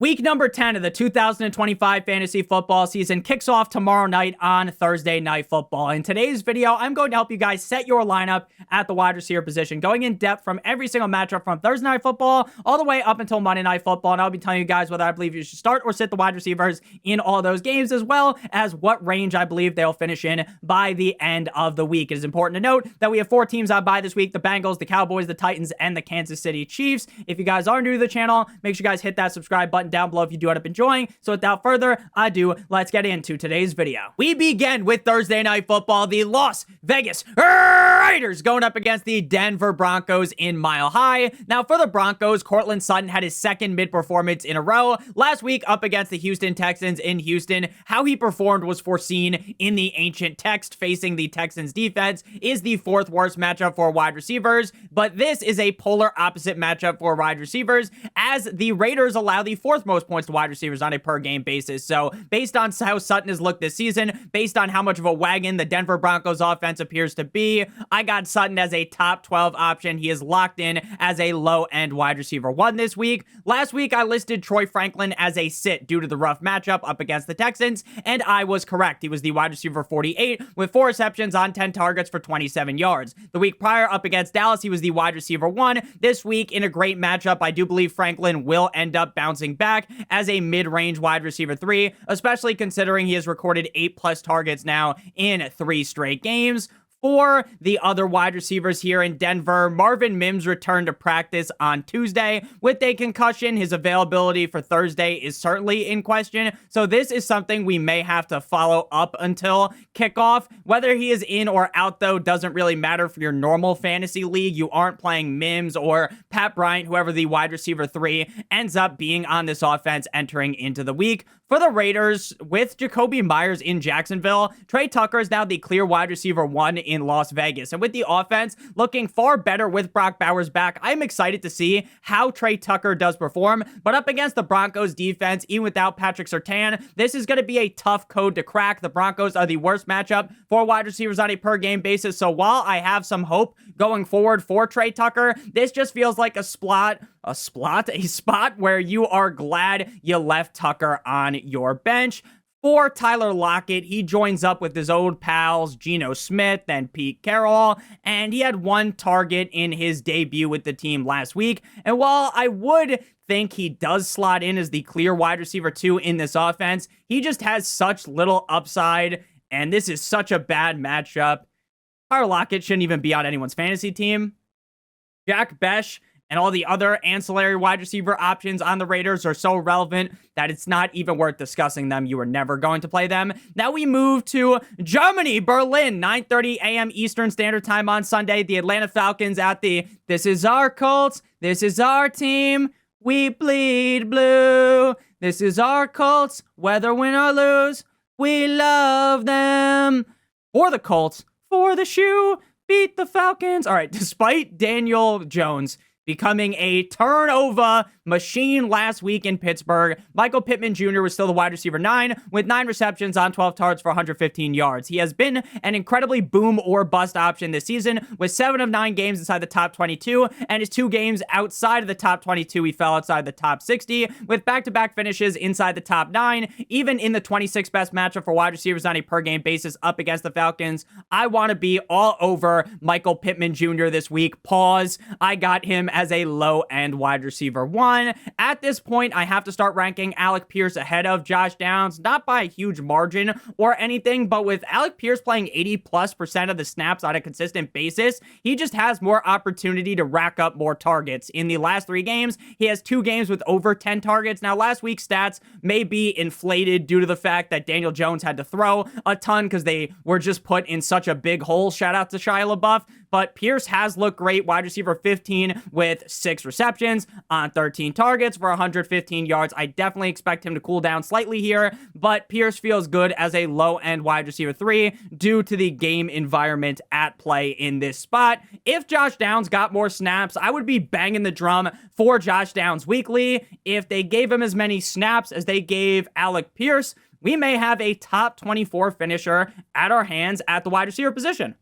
Week number 10 of the 2025 fantasy football season kicks off tomorrow night on Thursday Night Football. In today's video, I'm going to help you guys set your lineup at the wide receiver position, going in depth from every single matchup from Thursday Night Football all the way up until Monday Night Football. And I'll be telling you guys whether I believe you should start or sit the wide receivers in all those games, as well as what range I believe they'll finish in by the end of the week. It is important to note that we have 4 teams on bye this week: the Bengals, the Cowboys, the Titans, and the Kansas City Chiefs. If you guys are new to the channel, make sure you guys hit that subscribe button down below if you do end up enjoying. So without further ado, let's get into today's video. We begin with Thursday Night Football. The Las Vegas Raiders going up against the Denver Broncos in Mile High. Now for the Broncos, Courtland Sutton had his second mid-performance in a row. Last week up against the Houston Texans in Houston, how he performed was foreseen in the ancient text. Facing the Texans defense is the 4th worst matchup for wide receivers, but this is a polar opposite matchup for wide receivers, as the Raiders allow the 4th most points to wide receivers on a per game basis. So based on how Sutton has looked this season, based on how much of a wagon the Denver Broncos offense appears to be, I got Sutton as a top 12 option. He is locked in as a low end wide receiver 1 this week. Last week I listed Troy Franklin as a sit due to the rough matchup up against the Texans, and I was correct. He was the wide receiver 48 with 4 receptions on 10 targets for 27 yards. The week prior up against Dallas, he was the wide receiver 1. This week in a great matchup, I do believe Franklin will end up bouncing back as a mid-range wide receiver 3, especially considering he has recorded 8+ targets now in 3 straight games. For the other wide receivers here in Denver, Marvin Mims returned to practice on Tuesday with a concussion. His availability for Thursday is certainly in question, so this is something we may have to follow up until kickoff. Whether he is in or out, though, doesn't really matter for your normal fantasy league. You aren't playing Mims or Pat Bryant, whoever the wide receiver 3 ends up being on this offense entering into the week. For the Raiders, with Jacoby Myers in Jacksonville, Trey Tucker is now the clear wide receiver 1 in Las Vegas. And with the offense looking far better with Brock Bowers back, I'm excited to see how Trey Tucker does perform. But up against the Broncos defense, even without Patrick Surtain, this is going to be a tough code to crack. The Broncos are the worst matchup for wide receivers on a per game basis. So while I have some hope going forward for Trey Tucker, this just feels like a spot where you are glad you left Tucker on your bench. For Tyler Lockett, he joins up with his old pals Geno Smith and Pete Carroll, and he had 1 target in his debut with the team last week. And while I would think he does slot in as the clear wide receiver 2 in this offense, he just has such little upside, and this is such a bad matchup. Tyler Lockett shouldn't even be on anyone's fantasy team. Jack Besh and all the other ancillary wide receiver options on the Raiders are so relevant that it's not even worth discussing them. You are never going to play them. Now we move to Germany, Berlin, 9:30 a.m. Eastern Standard Time on Sunday. The Atlanta Falcons at the "This is our Colts, this is our team, we bleed blue. This is our Colts, whether win or lose, we love them." For the Colts, for the shoe, beat the Falcons. All right, despite Daniel Jones becoming a turnover machine last week in Pittsburgh, Michael Pittman Jr. was still the wide receiver 9 with 9 receptions on 12 targets for 115 yards. He has been an incredibly boom or bust option this season, with 7 of 9 games inside the top 22, and his 2 games outside of the top 22, he fell outside the top 60, with back-to-back finishes inside the top 9, even in the 26th best matchup for wide receivers on a per-game basis up against the Falcons. I want to be all over Michael Pittman Jr. this week. Pause. I got him as a low-end wide receiver 1. At this point, I have to start ranking Alec Pierce ahead of Josh Downs, not by a huge margin or anything, but with Alec Pierce playing 80+% of the snaps on a consistent basis, he just has more opportunity to rack up more targets. In the last 3 games, he has 2 games with over 10 targets. Now, last week's stats may be inflated due to the fact that Daniel Jones had to throw a ton because they were just put in such a big hole. Shout out to Shia LaBeouf. But Pierce has looked great. Wide receiver 15 with 6 receptions on 13 targets for 115 yards. I definitely expect him to cool down slightly here, but Pierce feels good as a low-end wide receiver 3 due to the game environment at play in this spot. If Josh Downs got more snaps, I would be banging the drum for Josh Downs weekly. If they gave him as many snaps as they gave Alec Pierce, we may have a top 24 finisher at our hands at the wide receiver position.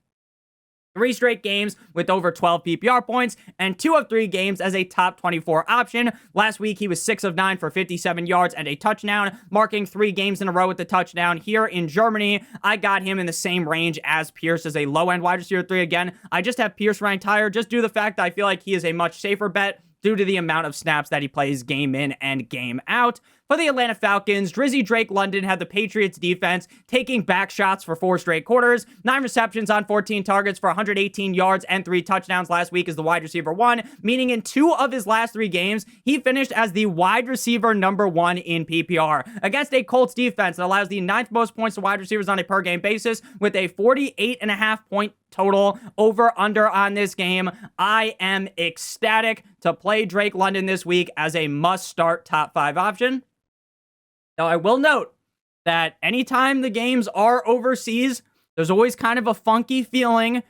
3 straight games with over 12 PPR points, and 2 of 3 games as a top 24 option. Last week, he was 6 of 9 for 57 yards and a touchdown, marking 3 games in a row with the touchdown. Here in Germany, I got him in the same range as Pierce as a low-end wide receiver 3. Again, I just have Pierce ranked higher just due to the fact that I feel like he is a much safer bet due to the amount of snaps that he plays game in and game out. For the Atlanta Falcons, Drizzy Drake London had the Patriots defense taking back shots for 4 straight quarters. 9 receptions on 14 targets for 118 yards and 3 touchdowns last week as the wide receiver 1, meaning in 2 of his last 3 games, he finished as the wide receiver number 1 in PPR against a Colts defense that allows the 9th most points to wide receivers on a per game basis with a 48.5 point total over under on this game. I am ecstatic to play Drake London this week as a must start top 5 option. Now, I will note that anytime the games are overseas, there's always kind of a funky feeling.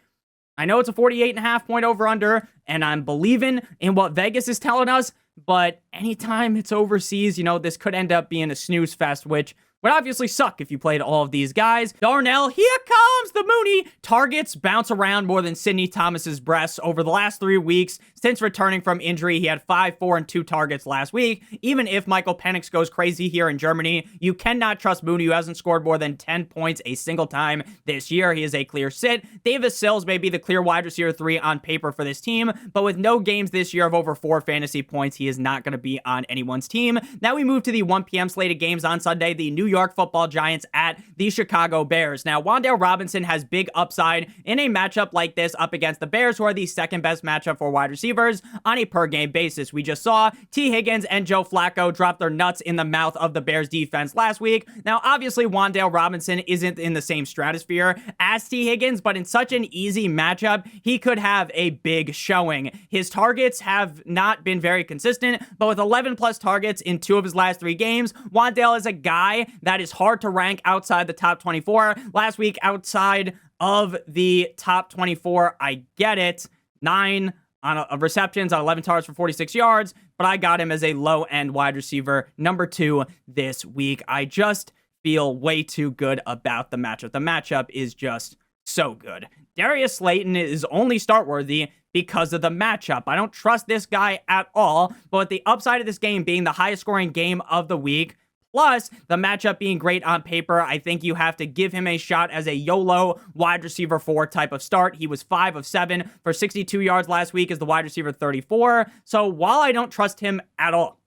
I know it's a 48.5 point over-under, and I'm believing in what Vegas is telling us, but anytime it's overseas, this could end up being a snooze fest, which would obviously suck if you played all of these guys. Darnell, here comes the Mooney. Targets bounce around more than Sidney Thomas's breasts over the last 3 weeks. Since returning from injury, he had 5, 4, and 2 targets last week. Even if Michael Penix goes crazy here in Germany, you cannot trust Mooney, who hasn't scored more than 10 points a single time this year. He is a clear sit. Davis Sills may be the clear wide receiver 3 on paper for this team, but with no games this year of over 4 fantasy points, he is not going to be on anyone's team. Now we move to the 1 p.m. slated games on Sunday. The New York Football Giants at the Chicago Bears. Now, Wan'Dale Robinson has big upside in a matchup like this up against the Bears, who are the second best matchup for wide receivers on a per game basis. We just saw T. Higgins and Joe Flacco drop their nuts in the mouth of the Bears defense last week. Now, obviously, Wan'Dale Robinson isn't in the same stratosphere as T. Higgins, but in such an easy matchup, he could have a big showing. His targets have not been very consistent, but with 11 plus targets in 2 of his last 3 games, Wan'Dale is a guy that is hard to rank outside the top 24. Last week, outside of the top 24, I get it. 9 on receptions on 11 targets for 46 yards, but I got him as a low-end wide receiver number 2 this week. I just feel way too good about the matchup. The matchup is just so good. Darius Slayton is only start-worthy because of the matchup. I don't trust this guy at all, but with the upside of this game being the highest-scoring game of the week, plus the matchup being great on paper, I think you have to give him a shot as a YOLO wide receiver 4 type of start. He was 5 of 7 for 62 yards last week as the wide receiver 34. So while I don't trust him at all,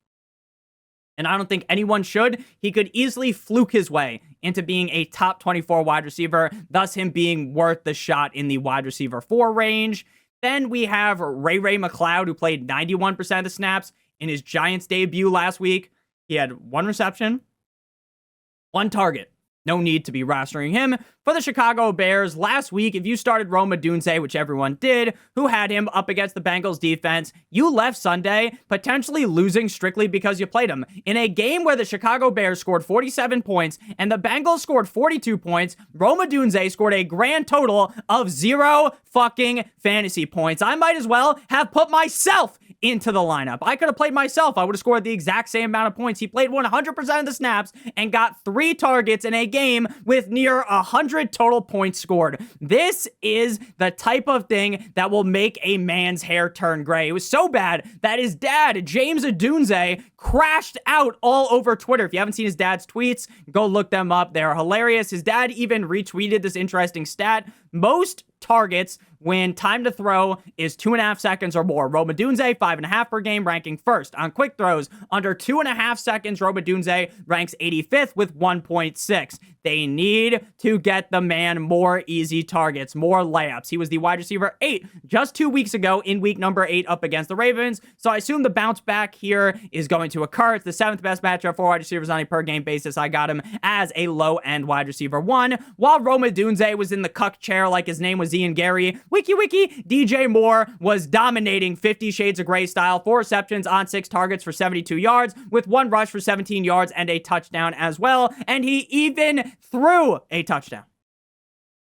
and I don't think anyone should, he could easily fluke his way into being a top 24 wide receiver, thus him being worth the shot in the wide receiver 4 range. Then we have Ray McCloud, who played 91% of the snaps in his Giants debut last week. He had 1 reception, 1 target. No need to be rostering him. For the Chicago Bears, last week, if you started Rome Odunze, which everyone did, who had him up against the Bengals defense, you left Sunday potentially losing strictly because you played him. In a game where the Chicago Bears scored 47 points and the Bengals scored 42 points, Rome Odunze scored a grand total of 0 fucking fantasy points. I might as well have put myself into the lineup. I could have played myself. I would have scored the exact same amount of points. He played 100% of the snaps and got 3 targets in a game with near 100 total points scored. This is the type of thing that will make a man's hair turn gray. It was so bad that his dad, James Odunze, crashed out all over Twitter. If you haven't seen his dad's tweets, go look them up. They're hilarious. His dad even retweeted this interesting stat. Most targets when time to throw is 2.5 seconds or more. Rome Odunze, 5.5 per game, ranking first. On quick throws, under 2.5 seconds, Rome Odunze ranks 85th with 1.6. They need to get the man more easy targets, more layups. He was the wide receiver 8 just 2 weeks ago in week number 8 up against the Ravens. So I assume the bounce back here is going to occur. It's the 7th best matchup for wide receivers on a per game basis. I got him as a low end wide receiver 1. While Rome Odunze was in the cuck chair like his name was Ian Gary, wiki, DJ Moore was dominating 50 Shades of Grey style, 4 receptions on 6 targets for 72 yards with 1 rush for 17 yards and a touchdown as well. And he even threw a touchdown.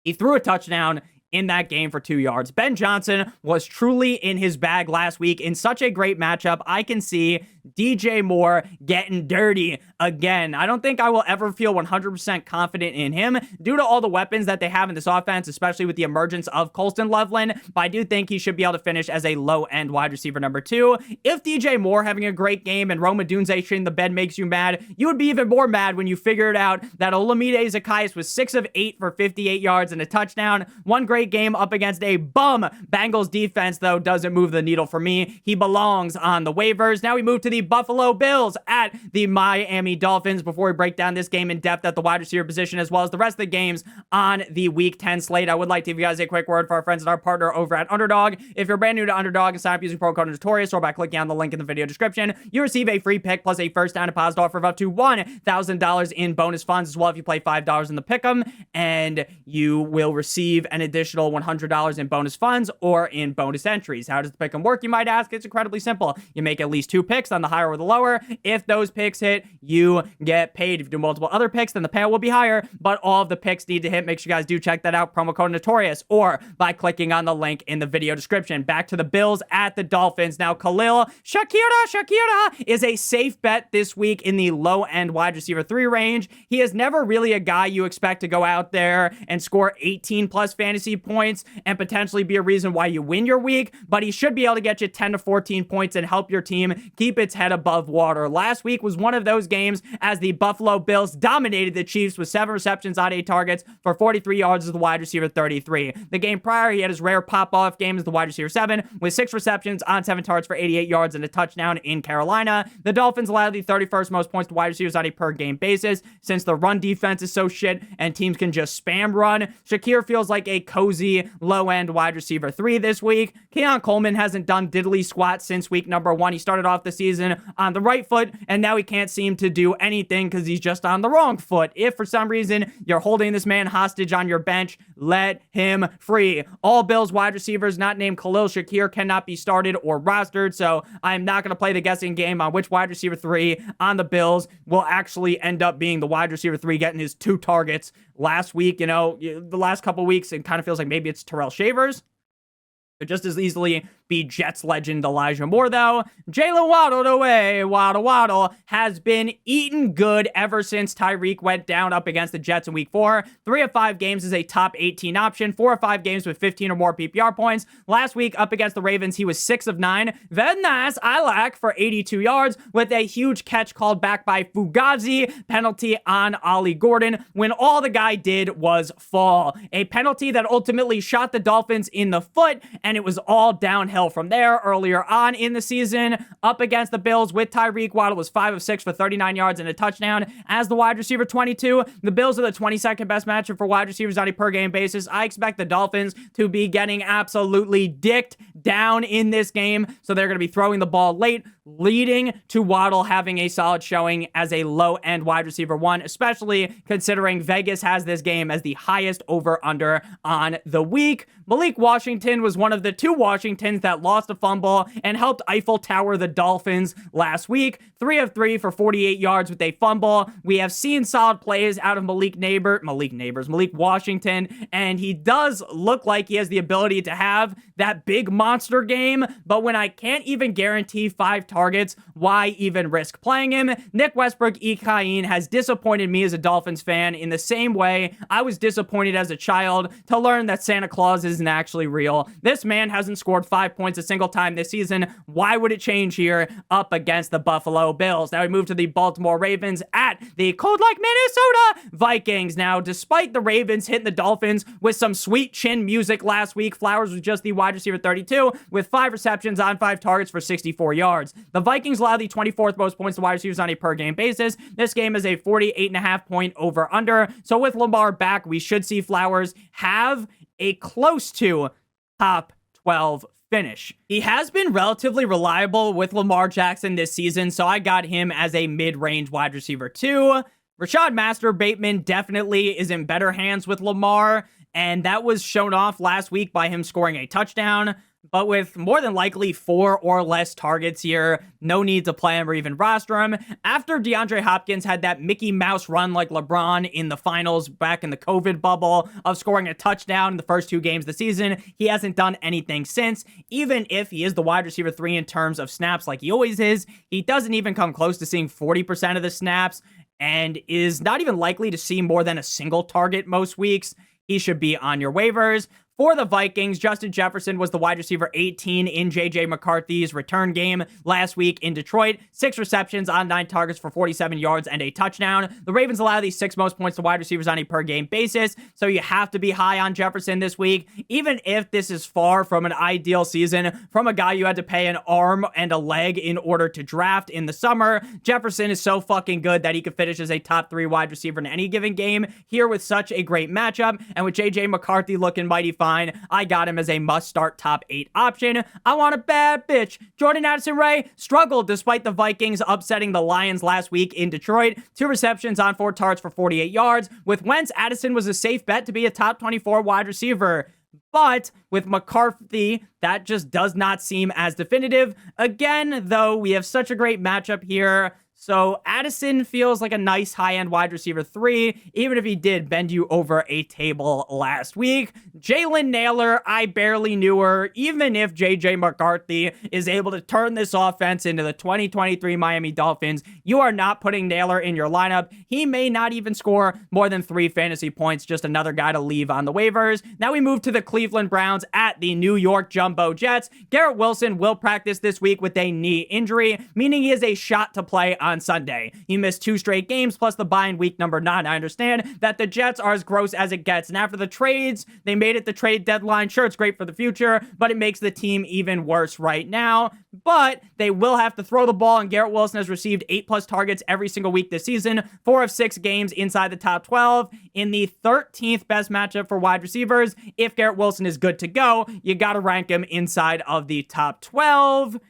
He threw a touchdown in that game for 2 yards. Ben Johnson was truly in his bag last week in such a great matchup. I can see DJ Moore getting dirty again. I don't think I will ever feel 100% confident in him due to all the weapons that they have in this offense, especially with the emergence of Colston Loveland, but I do think he should be able to finish as a low-end wide receiver number 2. If DJ Moore having a great game and Rome Odunze shitting the bed makes you mad, you would be even more mad when you figured out that Olamide Zaccheaus was 6 of 8 for 58 yards and a touchdown. One great game up against a bum Bengals defense, though, doesn't move the needle for me. He belongs on the waivers. Now we move to the Buffalo Bills at the Miami Dolphins before we break down this game in depth at the wide receiver position, as well as the rest of the games on the Week 10 slate. I would like to give you guys a quick word for our friends and our partner over at Underdog. If you're brand new to Underdog and sign up using promo code Notorious or by clicking on the link in the video description, you receive a free pick plus a first down deposit offer of up to $1,000 in bonus funds as well if you play $5 in the pick'em, and you will receive an additional $100 in bonus funds or in bonus entries. How does the pick'em work, you might ask? It's incredibly simple. You make at least 2 picks on the higher or the lower. If those picks hit, you get paid. If you do multiple other picks, then the payout will be higher, but all of the picks need to hit. Make sure you guys do check that out. Promo code Notorious or by clicking on the link in the video description. Back to the Bills at the Dolphins. Now, Khalil Shakira is a safe bet this week in the low-end wide receiver 3 range. He is never really a guy you expect to go out there and score 18-plus fantasy points and potentially be a reason why you win your week, but he should be able to get you 10 to 14 points and help your team keep its head above water. Last week was one of those games as the Buffalo Bills dominated the Chiefs with 7 receptions on 8 targets for 43 yards as the wide receiver 33. The game prior, he had his rare pop-off game as the wide receiver 7 with 6 receptions on 7 targets for 88 yards and a touchdown in Carolina. The Dolphins allowed the 31st most points to wide receivers on a per-game basis since the run defense is so shit and teams can just spam run. Shakir feels like a cozy low-end wide receiver 3 this week. Keon Coleman hasn't done diddly squat since week number 1. He started off the season on the right foot, and now he can't seem to do anything because he's just on the wrong foot. If for some reason you're holding this man hostage on your bench, let him free. All Bills wide receivers not named Khalil Shakir cannot be started or rostered, so I'm not going to play the guessing game on which wide receiver 3 on the Bills will actually end up being the wide receiver 3 getting his 2 targets last week. You know, the last couple weeks, it kind of feels like maybe it's Terrell Shavers. It just as easily be Jets legend Elijah Moore, though. Jalen Waddle away. Waddle has been eating good ever since Tyreek went down up against the Jets in week 4. 3 of 5 games is a top 18 option. 4 of 5 games with 15 or more PPR points. Last week up against the Ravens, he was 6 of 9. Very nice. I like for 82 yards with a huge catch called back by Fugazi. Penalty on Ollie Gordon when all the guy did was fall. A penalty that ultimately shot the Dolphins in the foot, and it was all downhill from there. Earlier on in the season, up against the Bills with Tyreek, Waddle was 5 of 6 for 39 yards and a touchdown as the wide receiver 22. The Bills are the 22nd best matchup for wide receivers on a per-game basis. I expect the Dolphins to be getting absolutely dicked down in this game, so they're going to be throwing the ball late, leading to Waddle having a solid showing as a low-end wide receiver 1, especially considering Vegas has this game as the highest over-under on the week. Malik Washington was one of the 2 Washingtons that lost a fumble and helped Eiffel Tower the Dolphins last week. 3 of 3 for 48 yards with a fumble. We have seen solid plays out of Malik Washington, and he does look like he has the ability to have that big monster game, but when I can't even guarantee 5 targets, why even risk playing him? Nick Westbrook-Ikhine has disappointed me as a Dolphins fan in the same way I was disappointed as a child to learn that Santa Claus isn't actually real. This man hasn't scored 5 points a single time this season. Why would it change here up against the Buffalo Bills? Now we move to the Baltimore Ravens at the cold-like Minnesota Vikings. Now, despite the Ravens hitting the Dolphins with some sweet chin music last week, Flowers was just the wide receiver 32 with 5 receptions on 5 targets for 64 yards. The Vikings allow the 24th most points to wide receivers on a per-game basis. This game is a 48.5 point over-under. So with Lamar back, we should see Flowers have a close to top 12 finish. He has been relatively reliable with Lamar Jackson this season, so I got him as a mid-range wide receiver 2. Rashad Master Bateman definitely is in better hands with Lamar, and that was shown off last week by him scoring a touchdown. but with more than likely 4 or less targets here, no need to play him or even roster him. After DeAndre Hopkins had that Mickey Mouse run like LeBron in the finals back in the COVID bubble of scoring a touchdown in the first 2 games of the season, he hasn't done anything since. Even if he is the wide receiver 3 in terms of snaps like he always is, he doesn't even come close to seeing 40% of the snaps and is not even likely to see more than a single target most weeks. He should be on your waivers. For the Vikings, Justin Jefferson was the wide receiver 18 in J.J. McCarthy's return game last week in Detroit. 6 receptions on 9 targets for 47 yards and a touchdown. The Ravens allow these 6 most points to wide receivers on a per-game basis, so you have to be high on Jefferson this week. Even if this is far from an ideal season from a guy you had to pay an arm and a leg in order to draft in the summer, Jefferson is so fucking good that he could finish as a top 3 wide receiver in any given game here with such a great matchup, and with J.J. McCarthy looking mighty fine, I got him as a must-start top 8 option. I want a bad bitch. Jordan Addison-Ray struggled despite the Vikings upsetting the Lions last week in Detroit. 2 receptions on 4 targets for 48 yards. With Wentz, Addison was a safe bet to be a top 24 wide receiver. But with McCarthy, that just does not seem as definitive. Again, though, we have such a great matchup here. So Addison feels like a nice high-end wide receiver 3, even if he did bend you over a table last week. Jalen Nailor, I barely knew her. Even if J.J. McCarthy is able to turn this offense into the 2023 Miami Dolphins, you are not putting Nailor in your lineup. He may not even score more than 3 fantasy points, just another guy to leave on the waivers. Now we move to the Cleveland Browns at the New York Jumbo Jets. Garrett Wilson will practice this week with a knee injury, meaning he has a shot to play on Sunday. He missed 2 straight games plus the bye in week number 9. I understand that the Jets are as gross as it gets, and after the trades, they made it the trade deadline. Sure, it's great for the future, but it makes the team even worse right now. But they will have to throw the ball, and Garrett Wilson has received 8+ targets every single week this season, 4 of 6 games inside the top 12. In the 13th best matchup for wide receivers, if Garrett Wilson is good to go, you got to rank him inside of the top 12.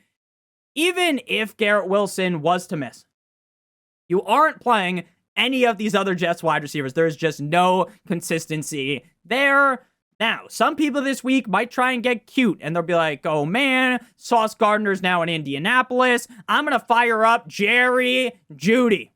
Even if Garrett Wilson was to miss, you aren't playing any of these other Jets wide receivers. There's just no consistency there. Now, some people this week might try and get cute, and they'll be like, oh man, Sauce Gardner's now in Indianapolis. I'm going to fire up Jerry Jeudy.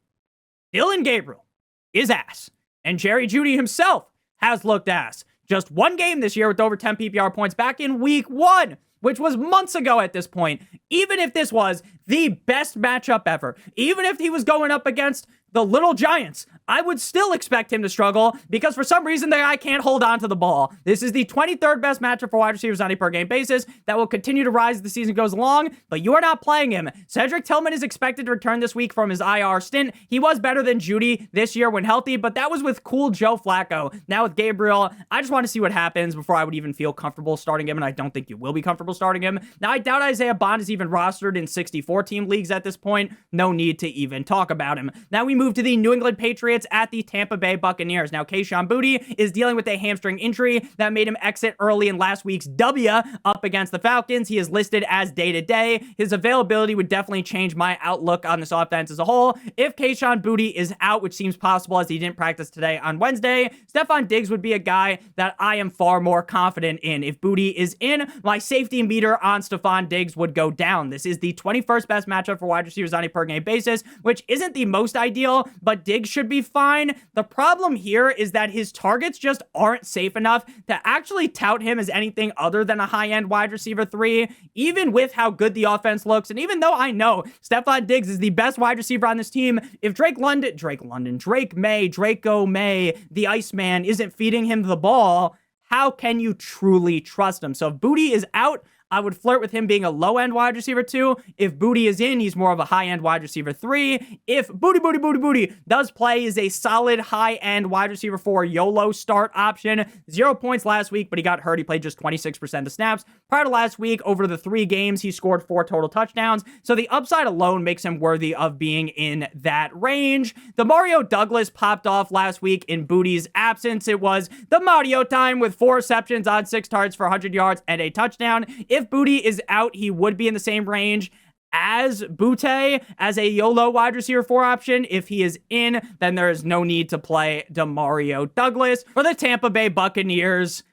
Dylan Gabriel is ass, and Jerry Jeudy himself has looked ass. Just 1 game this year with over 10 PPR points back in week 1, which was months ago at this point. Even if this was the best matchup ever, even if he was going up against the Little Giants, I would still expect him to struggle because for some reason the guy can't hold on to the ball. This is the 23rd best matchup for wide receivers on a per-game basis. That will continue to rise as the season goes along, but you are not playing him. Cedric Tillman is expected to return this week from his IR stint. He was better than Jeudy this year when healthy, but that was with cool Joe Flacco. Now with Gabriel, I just want to see what happens before I would even feel comfortable starting him, and I don't think you will be comfortable starting him. Now, I doubt Isaiah Bond is even rostered in 64-team leagues at this point. No need to even talk about him. Now we move to the New England Patriots at the Tampa Bay Buccaneers. Now, Kayshon Boutte is dealing with a hamstring injury that made him exit early in last week's W up against the Falcons. He is listed as day-to-day. His availability would definitely change my outlook on this offense as a whole. If Kayshon Boutte is out, which seems possible as he didn't practice today on Wednesday, Stephon Diggs would be a guy that I am far more confident in. If Boutte is in, my safety meter on Stephon Diggs would go down. This is the 21st best matchup for wide receivers on a per-game basis, which isn't the most ideal, but Diggs should be fine. The problem here is that his targets just aren't safe enough to actually tout him as anything other than a high-end wide receiver 3, even with how good the offense looks. And even though I know Stephon Diggs is the best wide receiver on this team, if Drake May, Draco May, the Iceman, isn't feeding him the ball, how can you truly trust him? So if Boutte is out, I would flirt with him being a low-end wide receiver 2. If Boutte is in, he's more of a high-end wide receiver 3. If Boutte does play, is a solid high-end wide receiver 4 YOLO start option. 0 points last week, but he got hurt. He played just 26% of snaps. Prior to last week, over the 3 games, he scored 4 total touchdowns. So the upside alone makes him worthy of being in that range. The Mario Douglas popped off last week in Boutte's absence. It was the Mario time with 4 receptions on 6 targets for 100 yards and a touchdown. If Boutte is out, he would be in the same range as Boutte as a YOLO wide receiver 4 option. If he is in, then there is no need to play DeMario Douglas. For the Tampa Bay Buccaneers,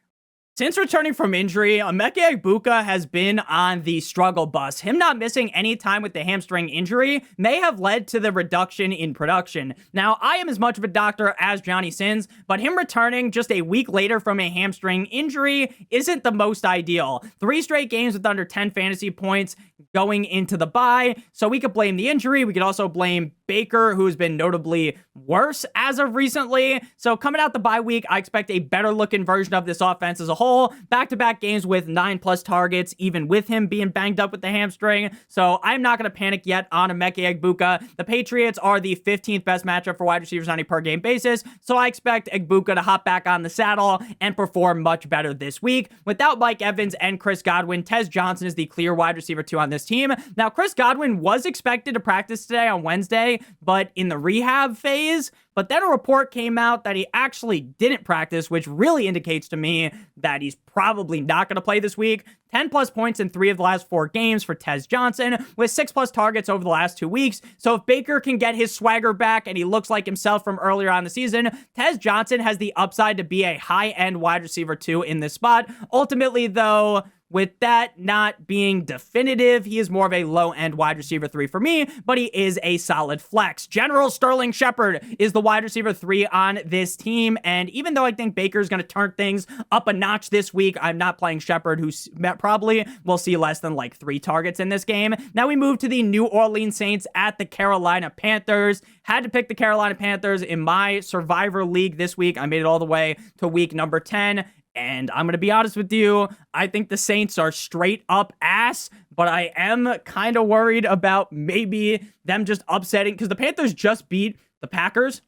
Since returning from injury, Emeka Egbuka has been on the struggle bus. Him not missing any time with the hamstring injury may have led to the reduction in production. Now, I am as much of a doctor as Johnny Sins, but him returning just a week later from a hamstring injury isn't the most ideal. 3 straight games with under 10 fantasy points going into the bye, so we could blame the injury. We could also blame Baker, who's been notably worse as of recently. So coming out the bye week, I expect a better looking version of this offense as a whole. Back-to-back games with 9+ targets, even with him being banged up with the hamstring. So I'm not going to panic yet on Emeka Egbuka. The Patriots are the 15th best matchup for wide receivers on a per game basis. So I expect Egbuka to hop back on the saddle and perform much better this week. Without Mike Evans and Chris Godwin, Tez Johnson is the clear wide receiver 2 on this team. Now, Chris Godwin was expected to practice today on Wednesday, but in the rehab phase. But then a report came out that he actually didn't practice, which really indicates to me that he's probably not going to play this week. 10+ points in 3 of the last 4 games for Tez Johnson, with 6+ targets over the last 2 weeks. So if Baker can get his swagger back and he looks like himself from earlier on the season, Tez Johnson has the upside to be a high-end wide receiver 2 in this spot. Ultimately, though, with that not being definitive, he is more of a low-end wide receiver 3 for me, but he is a solid flex. General Sterling Shepard is the wide receiver 3 on this team, and even though I think Baker's going to turn things up a notch this week, I'm not playing Shepard, who probably will see less than like 3 targets in this game. Now we move to the New Orleans Saints at the Carolina Panthers. Had to pick the Carolina Panthers in my Survivor League this week. I made it all the way to week number 10. And I'm going to be honest with you, I think the Saints are straight up ass, but I am kind of worried about maybe them just upsetting, because the Panthers just beat the Packers.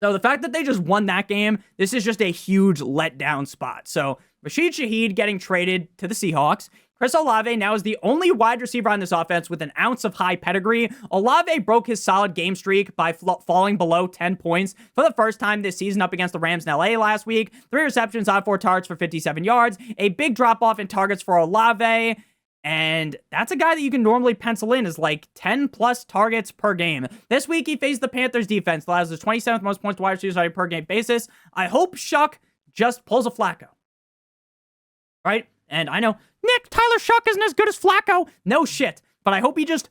So the fact that they just won that game, this is just a huge letdown spot. So Rashid Shaheed getting traded to the Seahawks. Chris Olave now is the only wide receiver on this offense with an ounce of high pedigree. Olave broke his solid game streak by falling below 10 points for the first time this season up against the Rams in LA last week. 3 receptions on 4 targets for 57 yards. A big drop-off in targets for Olave. And that's a guy that you can normally pencil in as like 10+ targets per game. This week, he faced the Panthers defense that allows the 27th most points to wide receivers on a per game basis. I hope Shuck just pulls a Flacco. Right? And I know, Nick, Tyler Shuck isn't as good as Flacco. No shit. But I hope he just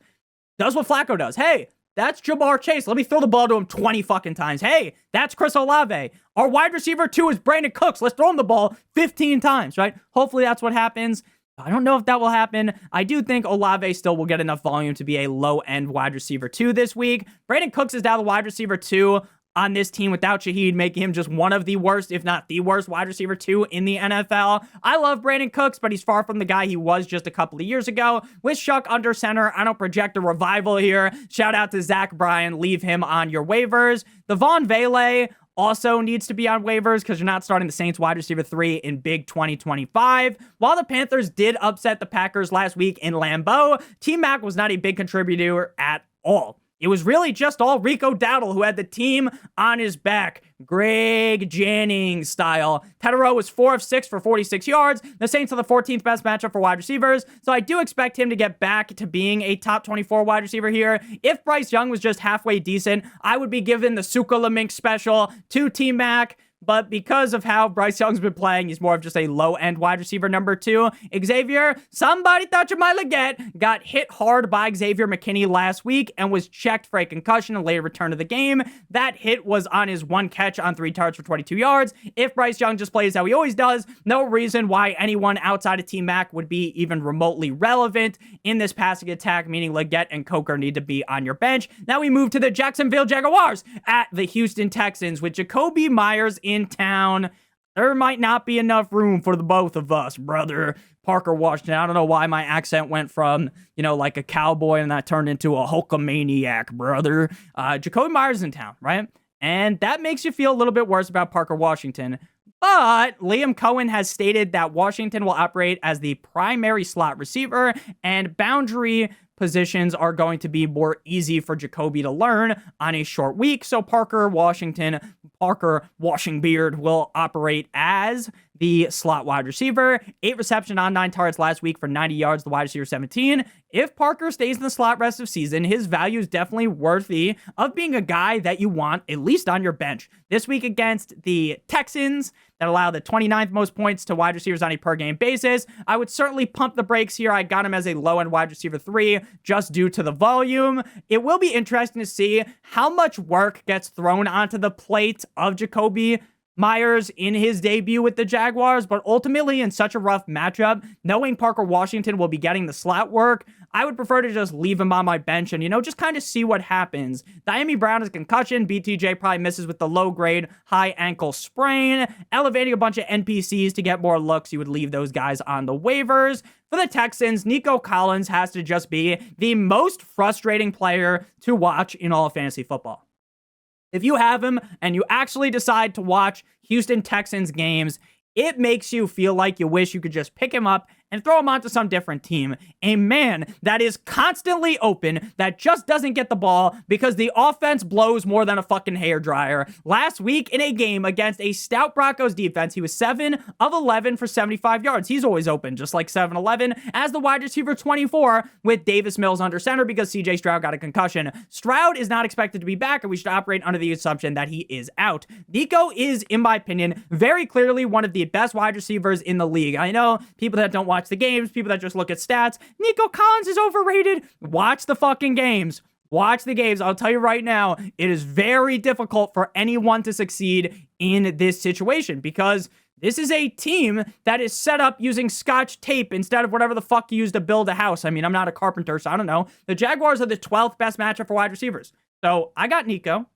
does what Flacco does. Hey, that's Jamar Chase. Let me throw the ball to him 20 fucking times. Hey, that's Chris Olave. Our wide receiver 2 is Brandon Cooks. Let's throw him the ball 15 times, right? Hopefully that's what happens. I don't know if that will happen. I do think Olave still will get enough volume to be a low-end wide receiver 2 this week. Brandon Cooks is now the wide receiver 2 on this team without Shaheed, making him just one of the worst, if not the worst, wide receiver 2 in the NFL. I love Brandon Cooks, but he's far from the guy he was just a couple of years ago. With Shuck under center, I don't project a revival here. Shout out to Zach Bryan. Leave him on your waivers. The Von Vele also needs to be on waivers because you're not starting the Saints wide receiver 3 in big 2025. While the Panthers did upset the Packers last week in Lambeau, T-Mac was not a big contributor at all. It was really just all Rico Dowdle who had the team on his back. Greg Jennings style. Tedero was 4 of 6 for 46 yards. The Saints are the 14th best matchup for wide receivers, so I do expect him to get back to being a top 24 wide receiver here. If Bryce Young was just halfway decent, I would be giving the Suka Lamink special to T-Mac. But because of how Bryce Young's been playing, he's more of just a low-end wide receiver number 2. Xavier, somebody thought you might get, got hit hard by Xavier McKinney last week and was checked for a concussion and later returned to the game. That hit was on his 1 catch on 3 targets for 22 yards. If Bryce Young just plays how he always does, no reason why anyone outside of T-Mac would be even remotely relevant in this passing attack, meaning Leggett and Coker need to be on your bench. Now we move to the Jacksonville Jaguars at the Houston Texans with Jacoby Myers in town. There might not be enough room for the both of us, brother. Parker Washington. I don't know why my accent went from, like a cowboy and that turned into a Hulkamaniac, brother. Jacoby Myers is in town, right? And that makes you feel a little bit worse about Parker Washington. But Liam Cohen has stated that Washington will operate as the primary slot receiver, and boundary positions are going to be more easy for Jacoby to learn on a short week. So Parker Washingbeard will operate as the slot wide receiver. 8 reception on 9 targets last week for 90 yards, the wide receiver 17. If Parker stays in the slot rest of season, his value is definitely worthy of being a guy that you want at least on your bench. This week against the Texans, that allow the 29th most points to wide receivers on a per game basis, I would certainly pump the brakes here. I got him as a low-end wide receiver 3 just due to the volume. It will be interesting to see how much work gets thrown onto the plate of Jacoby Myers in his debut with the Jaguars, but ultimately in such a rough matchup, knowing Parker Washington will be getting the slot work, I would prefer to just leave him on my bench and, just kind of see what happens. Diami Brown has concussion. BTJ probably misses with the low-grade high ankle sprain. Elevating a bunch of NPCs to get more looks, you would leave those guys on the waivers. For the Texans, Nico Collins has to just be the most frustrating player to watch in all of fantasy football. If you have him and you actually decide to watch Houston Texans games, it makes you feel like you wish you could just pick him up and throw him onto some different team. A man that is constantly open, that just doesn't get the ball because the offense blows more than a fucking hairdryer. Last week in a game against a stout Broncos defense, he was 7 of 11 for 75 yards. He's always open, just like 7-11 as the wide receiver 24 with Davis Mills under center because CJ Stroud got a concussion. Stroud is not expected to be back, and we should operate under the assumption that he is out. Nico is, in my opinion, very clearly one of the best wide receivers in the league. I know people that don't watch the games, people that just look at stats. Nico Collins is overrated. Watch the fucking games. Watch the games. I'll tell you right now, it is very difficult for anyone to succeed in this situation because this is a team that is set up using Scotch tape instead of whatever the fuck you use to build a house. I mean, I'm not a carpenter, so I don't know. The Jaguars are the 12th best matchup for wide receivers. So I got Nico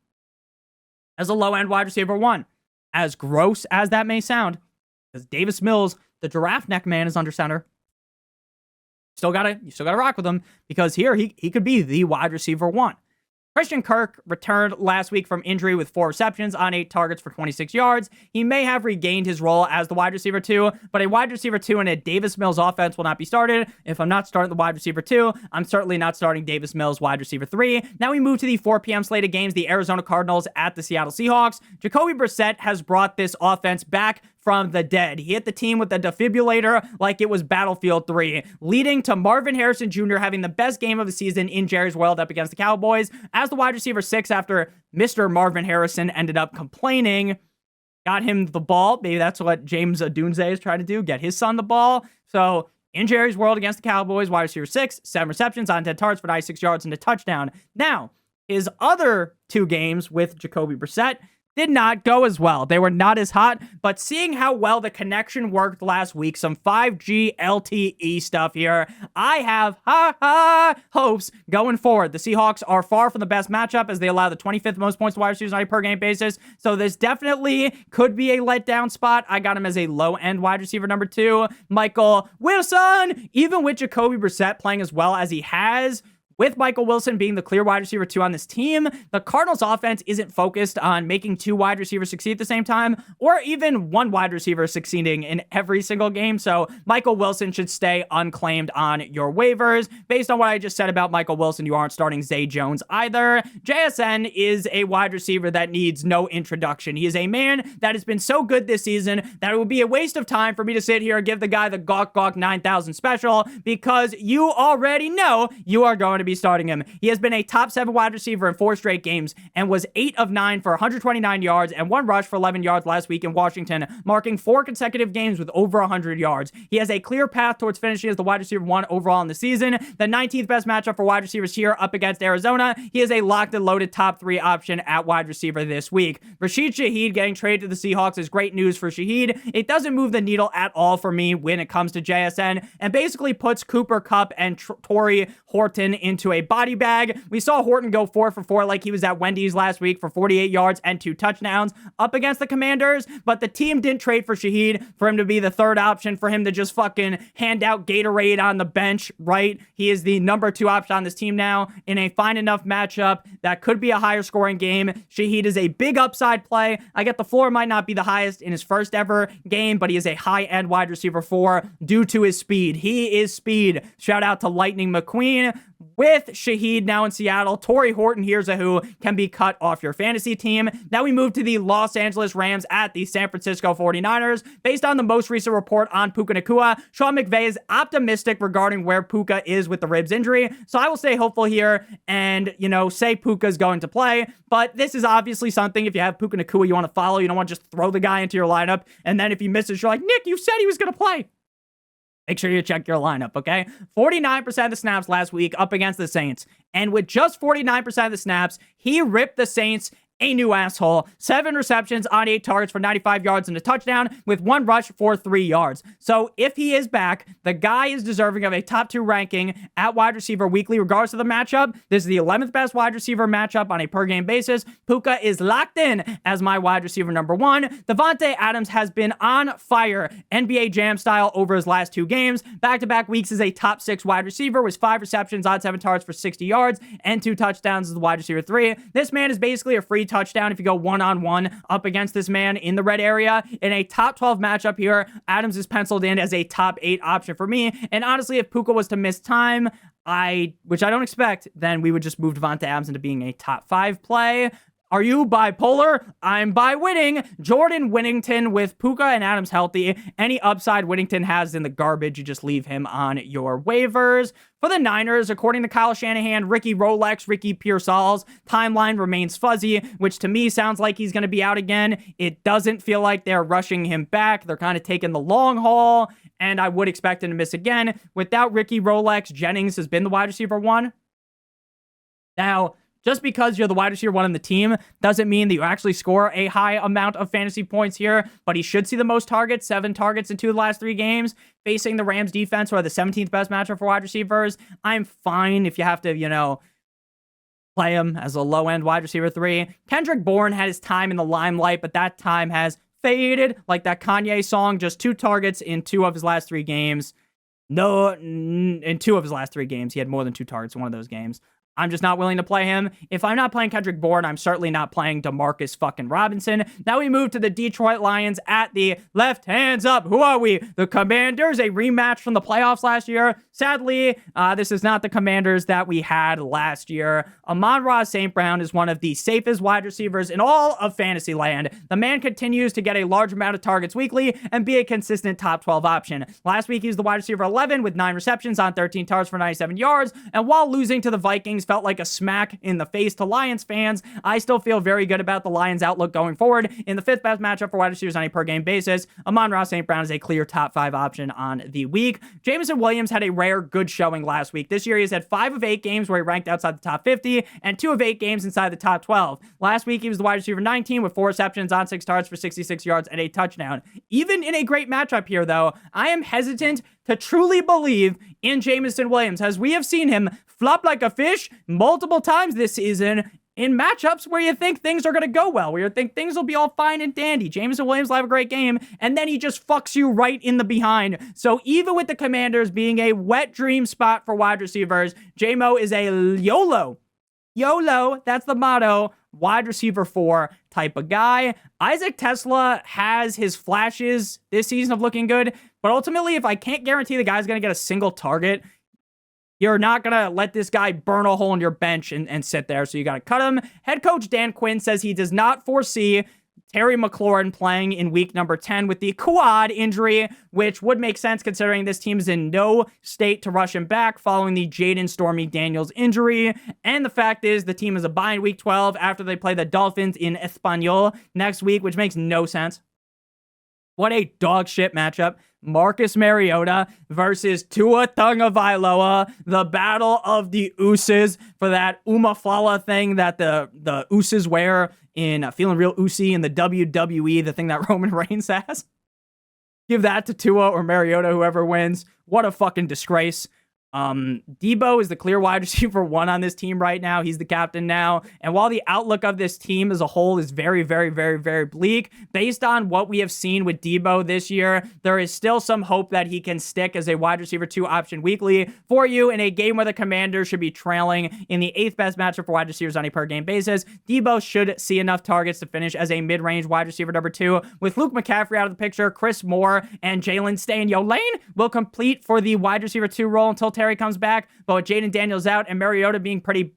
as a low-end wide receiver 1. As gross as that may sound, because Davis Mills, the giraffe neck man, is under center. You still gotta rock with him because here he could be the wide receiver 1. Christian Kirk returned last week from injury with 4 receptions on 8 targets for 26 yards. He may have regained his role as the wide receiver 2, but a wide receiver 2 in a Davis Mills offense will not be started. If I'm not starting the wide receiver 2, I'm certainly not starting Davis Mills wide receiver 3. Now we move to the 4 p.m. slate of games, the Arizona Cardinals at the Seattle Seahawks. Jacoby Brissett has brought this offense back from the dead. He hit the team with a defibrillator like it was Battlefield 3, leading to Marvin Harrison Jr. having the best game of the season in Jerry's World up against the Cowboys as the wide receiver 6 after Mr. Marvin Harrison ended up complaining. Got him the ball. Maybe that's what James Adunze is trying to do, get his son the ball. So in Jerry's World against the Cowboys, wide receiver 6, 7 receptions on 10 targets for 96 yards and a touchdown. Now, his other 2 games with Jacoby Brissett did not go as well. They were not as hot, but seeing how well the connection worked last week, some 5G LTE stuff here, I have hopes going forward. The Seahawks are far from the best matchup as they allow the 25th most points to wide receivers on a per game basis, so this definitely could be a letdown spot. I got him as a low-end wide receiver number 2. Michael Wilson, even with Jacoby Brissett playing as well as he has, with Michael Wilson being the clear wide receiver 2 on this team, the Cardinals offense isn't focused on making 2 wide receivers succeed at the same time, or even 1 wide receiver succeeding in every single game. So Michael Wilson should stay unclaimed on your waivers. Based on what I just said about Michael Wilson, you aren't starting Zay Jones either. JSN is a wide receiver that needs no introduction. He is a man that has been so good this season that it would be a waste of time for me to sit here and give the guy the Gawk Gawk 9000 special because you already know you are going to be starting him. He has been a top 7 wide receiver in 4 straight games and was 8 of 9 for 129 yards and 1 rush for 11 yards last week in Washington, marking 4 consecutive games with over 100 yards. He has a clear path towards finishing as the wide receiver 1 overall in the season. The 19th best matchup for wide receivers here up against Arizona. He is a locked and loaded top 3 option at wide receiver this week. Rashid Shaheed getting traded to the Seahawks is great news for Shaheed. It doesn't move the needle at all for me when it comes to JSN and basically puts Cooper Kupp and Torrey Horton into a body bag. We saw Horton go 4 for 4 like he was at Wendy's last week for 48 yards and 2 touchdowns up against the Commanders, but the team didn't trade for Shaheed for him to be the 3rd option, for him to just fucking hand out Gatorade on the bench, right? He is the number 2 option on this team now in a fine enough matchup that could be a higher scoring game. Shaheed is a big upside play. I get the floor might not be the highest in his first ever game, but he is a high-end wide receiver 4 due to his speed. He is speed. Shout out to Lightning McQueen. with Shaheed now in Seattle. Torrey Horton, here's a who, can be cut off your fantasy team. Now we move to the Los Angeles Rams at the San Francisco 49ers. Based on the most recent report on Puka Nacua, Sean McVay is optimistic regarding where Puka is with the ribs injury. So I will stay hopeful here and, say Puka's going to play. But this is obviously something, if you have Puka Nacua you want to follow, you don't want to just throw the guy into your lineup. And then if he misses, you're like, Nick, you said he was going to play. Make sure you check your lineup, okay? 49% of the snaps last week up against the Saints. And with just 49% of the snaps, he ripped the Saints a new asshole. 7 receptions on 8 targets for 95 yards and a touchdown with 1 rush for 3 yards. So if he is back, the guy is deserving of a top 2 ranking at wide receiver weekly, regardless of the matchup. This is the 11th best wide receiver matchup on a per game basis. Puka is locked in as my wide receiver number 1. Devontae Adams has been on fire, NBA Jam style, over his last 2 games. Back-to-back weeks as a top 6 wide receiver with 5 receptions on 7 targets for 60 yards and 2 touchdowns as the wide receiver 3. This man is basically a free touchdown if you go one-on-one up against this man in the red area. In a top 12 matchup here, Adams is penciled in as a top 8 option for me. And honestly, if Puka was to miss time, which I don't expect, then we would just move Devontae Adams into being a top 5 play. Are you bipolar? I'm bi-winning. Jordan Whittington with Puka and Adams healthy. Any upside Whittington has in the garbage, you just leave him on your waivers. For the Niners, according to Kyle Shanahan, Ricky Rolex, Ricky Pearsall's timeline remains fuzzy, which to me sounds like he's going to be out again. It doesn't feel like they're rushing him back. They're kind of taking the long haul, and I would expect him to miss again. Without Ricky Rolex, Jennings has been the wide receiver 1. Now, just because you're the wide receiver 1 on the team doesn't mean that you actually score a high amount of fantasy points here, but he should see the most targets, 7 targets in 2 of the last 3 games, facing the Rams defense, who are the 17th best matchup for wide receivers. I'm fine if you have to, play him as a low-end wide receiver 3. Kendrick Bourne had his time in the limelight, but that time has faded, like that Kanye song. Just 2 targets in 2 of his last 3 games. No, in 2 of his last 3 games, he had more than 2 targets in one of those games. I'm just not willing to play him. If I'm not playing Kendrick Bourne, I'm certainly not playing Demarcus fucking Robinson. Now we move to the Detroit Lions at the left hands up. Who are we? The Commanders, a rematch from the playoffs last year. Sadly, this is not the Commanders that we had last year. Amon-Ra St. Brown is one of the safest wide receivers in all of fantasy land. The man continues to get a large amount of targets weekly and be a consistent top 12 option. Last week, he was the wide receiver 11 with 9 receptions on 13 targets for 97 yards. And while losing to the Vikings felt like a smack in the face to Lions fans, I still feel very good about the Lions' outlook going forward. In the 5th best matchup for wide receivers on a per game basis, Amon-Ra St. Brown is a clear top 5 option on the week. Jameson Williams had a rare good showing last week. This year, he's had 5 of 8 games where he ranked outside the top 50 and 2 of 8 games inside the top 12. Last week, he was the wide receiver 19 with 4 receptions on 6 targets for 66 yards and a touchdown. Even in a great matchup here, though, I am hesitant to truly believe in Jameson Williams, as we have seen him flop like a fish multiple times this season in matchups where you think things are going to go well, where you think things will be all fine and dandy. Jameson Williams will have a great game, and then he just fucks you right in the behind. So even with the Commanders being a wet dream spot for wide receivers, J-Mo is a YOLO, that's the motto, wide receiver 4 type of guy. Isaac Tesla has his flashes this season of looking good, but ultimately, if I can't guarantee the guy's going to get a single target, you're not going to let this guy burn a hole in your bench and sit there, so you got to cut him. Head coach Dan Quinn says he does not foresee Terry McLaurin playing in week number 10 with the quad injury, which would make sense considering this team is in no state to rush him back following the Jaden Stormy Daniels injury. And the fact is the team is a bye in week 12 after they play the Dolphins in Espanol next week, which makes no sense. What a dog shit matchup. Marcus Mariota versus Tua Tagovailoa, the battle of the ooses for that Umafala thing that the ooses wear in Feeling Real Oozy in the WWE, the thing that Roman Reigns has. Give that to Tua or Mariota, whoever wins. What a fucking disgrace. Debo is the clear wide receiver 1 on this team right now. He's the captain now. And while the outlook of this team as a whole is very, very, very, very bleak, based on what we have seen with Debo this year, there is still some hope that he can stick as a wide receiver 2 option weekly for you in a game where the Commanders should be trailing in the 8th best matchup for wide receivers on a per game basis. Debo should see enough targets to finish as a mid-range wide receiver number 2. With Luke McCaffrey out of the picture, Chris Moore and Jalen stay in your lane will complete for the wide receiver 2 role until Singletary comes back, but with Jaden Daniels out and Mariota being pretty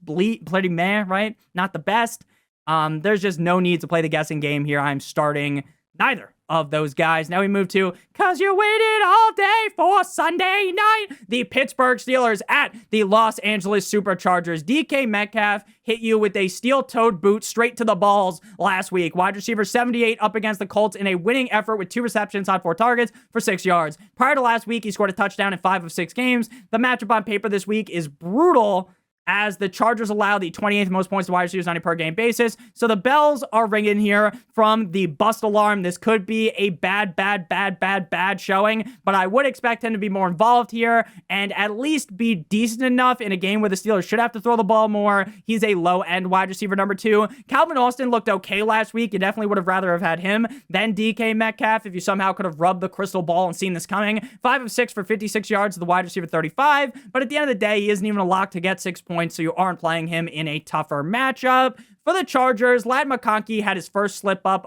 meh, right? Not the best. There's just no need to play the guessing game here. I'm starting neither of those guys. Now we move to, cause you waited all day for Sunday night, the Pittsburgh Steelers at the Los Angeles Superchargers. DK Metcalf hit you with a steel-toed boot straight to the balls last week. Wide receiver 78 up against the Colts in a winning effort with 2 receptions on 4 targets for 6 yards. Prior to last week, he scored a touchdown in 5 of 6 games. The matchup on paper this week is brutal, as the Chargers allow the 28th most points to wide receivers on a per-game basis. So the bells are ringing here from the bust alarm. This could be a bad showing, but I would expect him to be more involved here and at least be decent enough in a game where the Steelers should have to throw the ball more. He's a low-end wide receiver number 2. Calvin Austin looked okay last week. You definitely would have rather have had him than DK Metcalf if you somehow could have rubbed the crystal ball and seen this coming. 5 of 6 for 56 yards to the wide receiver 35, but at the end of the day, he isn't even a lock to get 6 points, so you aren't playing him in a tougher matchup. For the Chargers, Ladd McConkey had his first slip up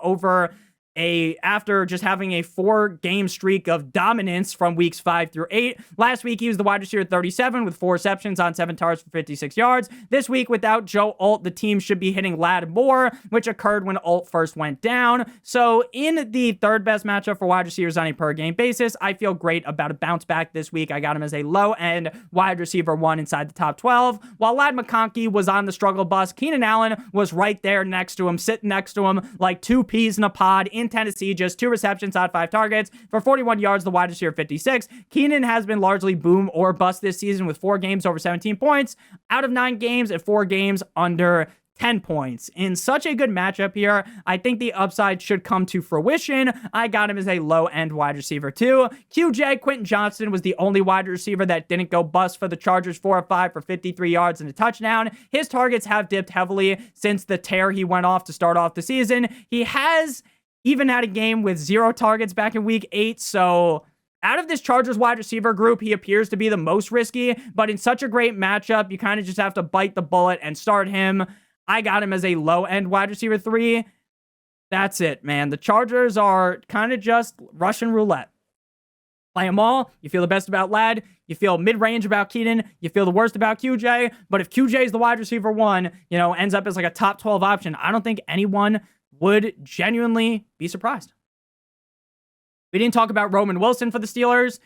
after just having a 4-game streak of dominance from weeks 5 through 8. Last week, he was the wide receiver 37 with 4 receptions on 7 targets for 56 yards. This week, without Joe Alt, the team should be hitting Ladd more, which occurred when Alt first went down. So in the third best matchup for wide receivers on a per-game basis, I feel great about a bounce back this week. I got him as a low-end wide receiver 1 inside the top 12. While Ladd McConkey was on the struggle bus, Keenan Allen was right there next to him, sitting next to him like 2 peas in a pod in Tennessee, just 2 receptions on 5 targets for 41 yards, the wide receiver 56. Keenan has been largely boom or bust this season with 4 games over 17 points out of 9 games and 4 games under 10 points. In such a good matchup here, I think the upside should come to fruition. I got him as a low-end wide receiver 2. QJ Quentin Johnston was the only wide receiver that didn't go bust for the Chargers, 4 of 5 for 53 yards and a touchdown. His targets have dipped heavily since the tear he went off to start off the season. He has even had a game with 0 targets back in week 8, so out of this Chargers wide receiver group, he appears to be the most risky, but in such a great matchup, you kind of just have to bite the bullet and start him. I got him as a low-end wide receiver 3. That's it, man. The Chargers are kind of just Russian roulette. Play them all. You feel the best about Ladd. You feel mid-range about Keenan. You feel the worst about QJ. But if QJ is the wide receiver 1, ends up as like a top 12 option, I don't think anyone would genuinely be surprised. We didn't talk about Roman Wilson for the Steelers.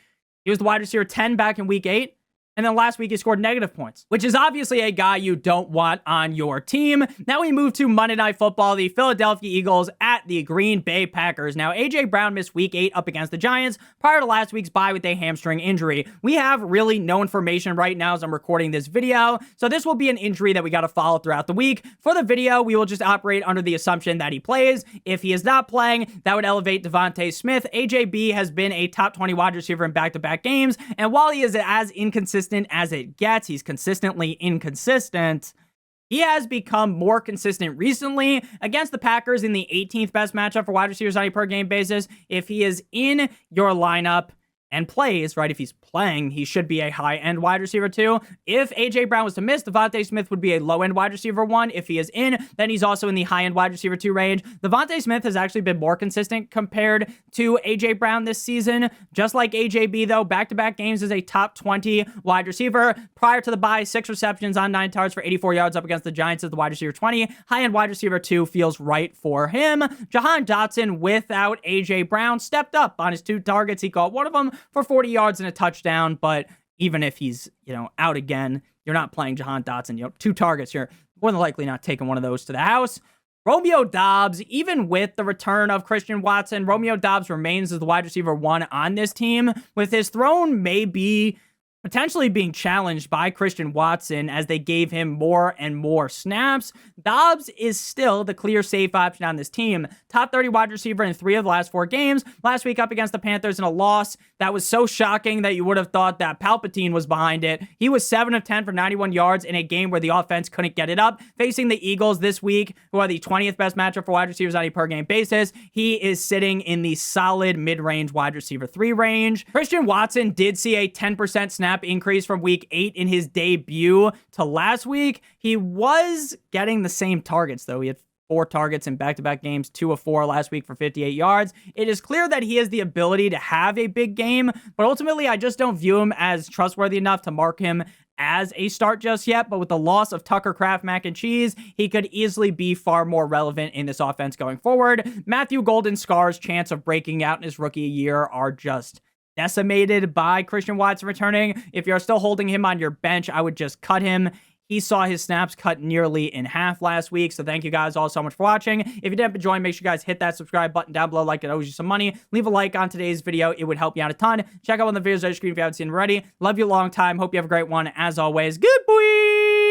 He was the wide receiver 10 back in week 8. And then last week, he scored negative points, which is obviously a guy you don't want on your team. Now we move to Monday Night Football, the Philadelphia Eagles at the Green Bay Packers. Now, A.J. Brown missed week 8 up against the Giants prior to last week's bye with a hamstring injury. We have really no information right now as I'm recording this video, so this will be an injury that we got to follow throughout the week. For the video, we will just operate under the assumption that he plays. If he is not playing, that would elevate Devontae Smith. AJB has been a top 20 wide receiver in back-to-back games, and while he is as inconsistent as it gets, he's consistently inconsistent. He has become more consistent recently against the Packers in the 18th best matchup for wide receivers on a per game basis. If he is in your lineup and plays, right, if he's playing, he should be a high-end wide receiver 2. If A.J. Brown was to miss, Devontae Smith would be a low-end wide receiver 1. If he is in, then he's also in the high-end wide receiver 2 range. Devontae Smith has actually been more consistent compared to A.J. Brown this season. Just like A.J.B., though, back-to-back games is a top 20 wide receiver. Prior to the bye, 6 receptions on 9 targets for 84 yards up against the Giants as the wide receiver 20. High-end wide receiver 2 feels right for him. Jahan Dotson, without A.J. Brown, stepped up on his 2 targets. He caught one of them for 40 yards and a touchdown, but even if he's, out again, you're not playing Jahan Dotson. 2 targets, you're more than likely not taking one of those to the house. Romeo Doubs, even with the return of Christian Watson, Romeo Doubs remains as the wide receiver 1 on this team, with his throne maybe potentially being challenged by Christian Watson as they gave him more and more snaps. Doubs is still the clear safe option on this team. Top 30 wide receiver in 3 of the last 4 games. Last week up against the Panthers in a loss that was so shocking that you would have thought that Palpatine was behind it. He was 7 of 10 for 91 yards in a game where the offense couldn't get it up. Facing the Eagles this week, who are the 20th best matchup for wide receivers on a per game basis, he is sitting in the solid mid-range wide receiver 3 range. Christian Watson did see a 10% snap increase from week 8 in his debut to last week. He was getting the same targets, though. He had 4 targets in back-to-back games, 2 of 4 last week for 58 yards. It is clear that he has the ability to have a big game, but ultimately I just don't view him as trustworthy enough to mark him as a start just yet. But with the loss of Tucker Kraft mac and cheese, he could easily be far more relevant in this offense going forward. Matthew Golden-Scar's chance of breaking out in his rookie year are just decimated by Christian Watson returning. If you're still holding him on your bench, I would just cut him. He saw his snaps cut nearly in half last week. So thank you guys all so much for watching. If you didn't enjoy, make sure you guys hit that subscribe button down below. Like it owes you some money. Leave a like on today's video. It would help you out a ton. Check out one of the videos on your screen if you haven't seen them already. Love you a long time. Hope you have a great one. As always, good boy.